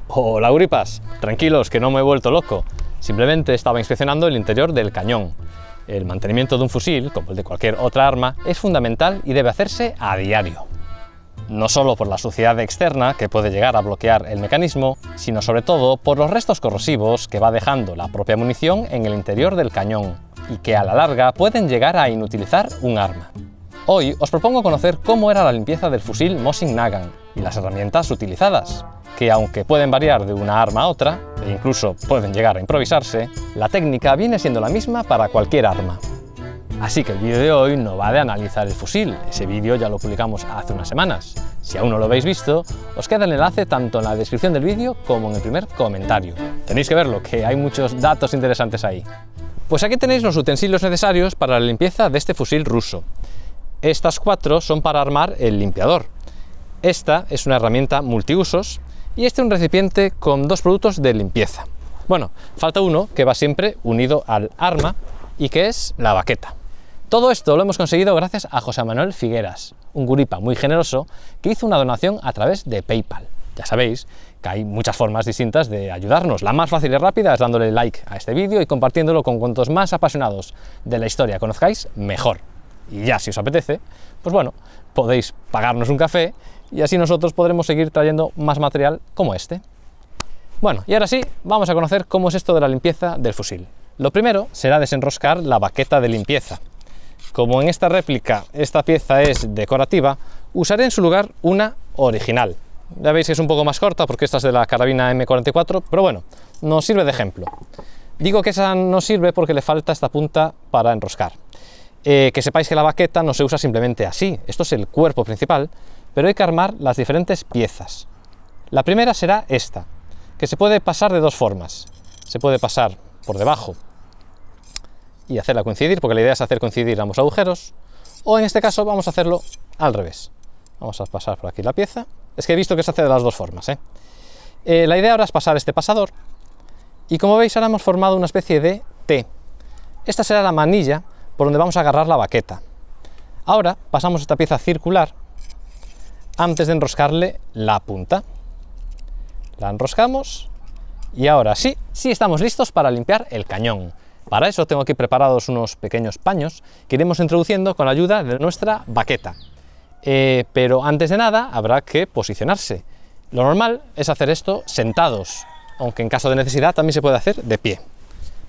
Hola Gripas, tranquilos que no me he vuelto loco, simplemente estaba inspeccionando el interior del cañón. El mantenimiento de un fusil, como el de cualquier otra arma, es fundamental y debe hacerse a diario. No solo por la suciedad externa que puede llegar a bloquear el mecanismo, sino sobre todo por los restos corrosivos que va dejando la propia munición en el interior del cañón y que a la larga pueden llegar a inutilizar un arma. Hoy os propongo conocer cómo era la limpieza del fusil Mosin Nagant y las herramientas utilizadas, que aunque pueden variar de una arma a otra, e incluso pueden llegar a improvisarse, la técnica viene siendo la misma para cualquier arma. Así que el vídeo de hoy no va de analizar el fusil, ese vídeo ya lo publicamos hace unas semanas. Si aún no lo habéis visto, os queda el enlace tanto en la descripción del vídeo como en el primer comentario. Tenéis que verlo, que hay muchos datos interesantes ahí. Pues aquí tenéis los utensilios necesarios para la limpieza de este fusil ruso. Estas 4 son para armar el limpiador. Esta es una herramienta multiusos y este un recipiente con 2 productos de limpieza. Bueno, falta uno que va siempre unido al arma y que es la baqueta. Todo esto lo hemos conseguido gracias a José Manuel Figueras, un guripa muy generoso que hizo una donación a través de PayPal. Ya sabéis que hay muchas formas distintas de ayudarnos. La más fácil y rápida es dándole like a este vídeo y compartiéndolo con cuantos más apasionados de la historia conozcáis, mejor. Y ya si os apetece, pues bueno, podéis pagarnos un café y así nosotros podremos seguir trayendo más material como este. Bueno, y ahora sí, vamos a conocer cómo es esto de la limpieza del fusil. Lo primero será desenroscar la baqueta de limpieza. Como en esta réplica esta pieza es decorativa, usaré en su lugar una original. Ya veis que es un poco más corta porque esta es de la carabina M44, pero bueno, nos sirve de ejemplo. Digo que esa no sirve porque le falta esta punta para enroscar. Que sepáis que la baqueta no se usa simplemente así, esto es el cuerpo principal, pero hay que armar las diferentes piezas. La primera será esta, que se puede pasar de 2 formas. Se puede pasar por debajo y hacerla coincidir, porque la idea es hacer coincidir ambos agujeros, o en este caso vamos a hacerlo al revés. Vamos a pasar por aquí la pieza. Es que he visto que se hace de las 2 formas. La idea ahora es pasar este pasador, y como veis ahora hemos formado una especie de T. Esta será la manilla por donde vamos a agarrar la baqueta. Ahora pasamos esta pieza circular antes de enroscarle la punta. La enroscamos y ahora sí estamos listos para limpiar el cañón. Para eso tengo aquí preparados unos pequeños paños que iremos introduciendo con la ayuda de nuestra baqueta. Pero antes de nada habrá que posicionarse. Lo normal es hacer esto sentados, aunque en caso de necesidad también se puede hacer de pie.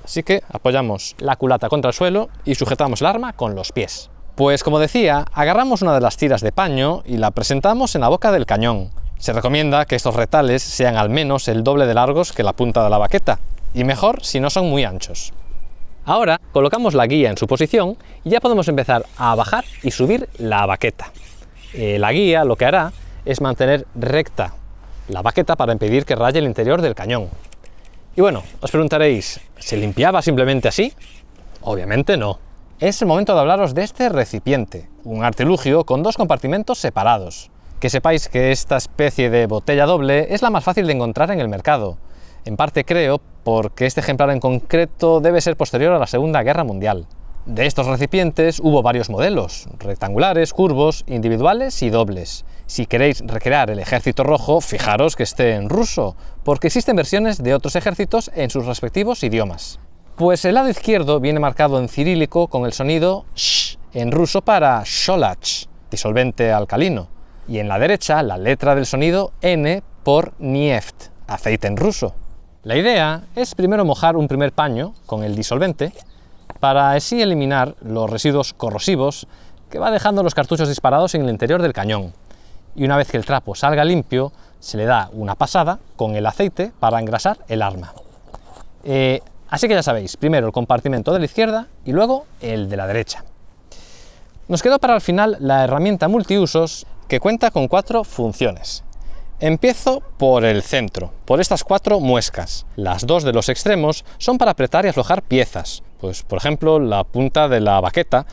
Así que apoyamos la culata contra el suelo y sujetamos el arma con los pies. Pues como decía, agarramos una de las tiras de paño y la presentamos en la boca del cañón. Se recomienda que estos retales sean al menos el doble de largos que la punta de la baqueta, y mejor si no son muy anchos. Ahora colocamos la guía en su posición y ya podemos empezar a bajar y subir la baqueta. La guía lo que hará es mantener recta la baqueta para impedir que raye el interior del cañón. Y bueno, os preguntaréis, ¿se limpiaba simplemente así? Obviamente no. Es el momento de hablaros de este recipiente, un artilugio con 2 compartimentos separados. Que sepáis que esta especie de botella doble es la más fácil de encontrar en el mercado. En parte creo porque este ejemplar en concreto debe ser posterior a la Segunda Guerra Mundial. De estos recipientes hubo varios modelos, rectangulares, curvos, individuales y dobles. Si queréis recrear el ejército rojo, fijaros que esté en ruso, porque existen versiones de otros ejércitos en sus respectivos idiomas. Pues el lado izquierdo viene marcado en cirílico con el sonido sh, en ruso para sholach, disolvente alcalino, y en la derecha la letra del sonido N por neft, aceite en ruso. La idea es primero mojar un primer paño con el disolvente para así eliminar los residuos corrosivos que va dejando los cartuchos disparados en el interior del cañón. Y una vez que el trapo salga limpio, se le da una pasada con el aceite para engrasar el arma. Así que ya sabéis, primero el compartimento de la izquierda y luego el de la derecha. Nos quedó para el final la herramienta multiusos que cuenta con 4 funciones. Empiezo por el centro, por estas 4 muescas. Las 2 de los extremos son para apretar y aflojar piezas, pues por ejemplo la punta de la baqueta,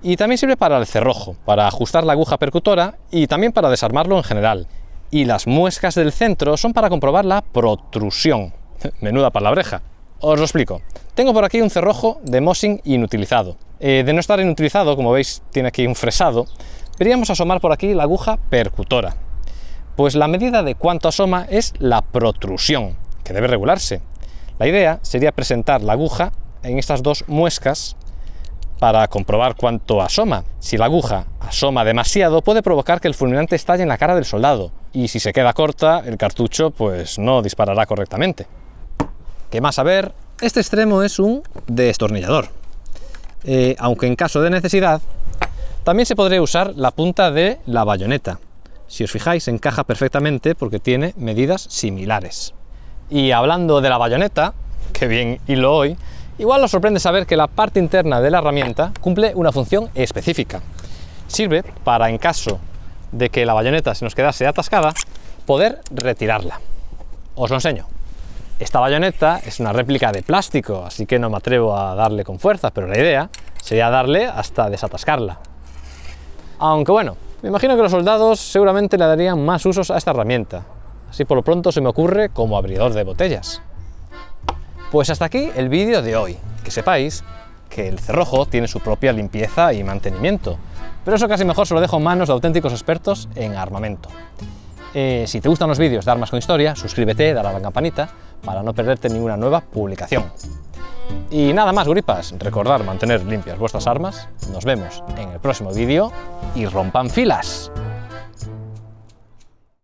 y también sirve para el cerrojo, para ajustar la aguja percutora y también para desarmarlo en general. Y las muescas del centro son para comprobar la protrusión. Menuda palabreja. Os lo explico. Tengo por aquí un cerrojo de Mosin inutilizado. De no estar inutilizado, como veis tiene aquí un fresado, veríamos asomar por aquí la aguja percutora. Pues la medida de cuánto asoma es la protrusión, que debe regularse. La idea sería presentar la aguja en estas dos muescas para comprobar cuánto asoma. Si la aguja asoma demasiado, puede provocar que el fulminante estalle en la cara del soldado, y si se queda corta, el cartucho pues no disparará correctamente. ¿Qué más saber? Este extremo es un destornillador, aunque en caso de necesidad también se podría usar la punta de la bayoneta. Si os fijáis, encaja perfectamente porque tiene medidas similares. Y hablando de la bayoneta, que bien hilo hoy, igual os sorprende saber que la parte interna de la herramienta cumple una función específica. Sirve para, en caso de que la bayoneta se nos quedase atascada, poder retirarla. Os lo enseño. Esta bayoneta es una réplica de plástico, así que no me atrevo a darle con fuerza, pero la idea sería darle hasta desatascarla. Aunque bueno, me imagino que los soldados seguramente le darían más usos a esta herramienta. Así por lo pronto se me ocurre como abridor de botellas. Pues hasta aquí el vídeo de hoy. Que sepáis que el cerrojo tiene su propia limpieza y mantenimiento, pero eso casi mejor se lo dejo en manos de auténticos expertos en armamento. Si te gustan los vídeos de Armas con Historia, suscríbete, dale a la campanita para no perderte ninguna nueva publicación. Y nada más, guripas, recordad mantener limpias vuestras armas. Nos vemos en el próximo vídeo y rompan filas.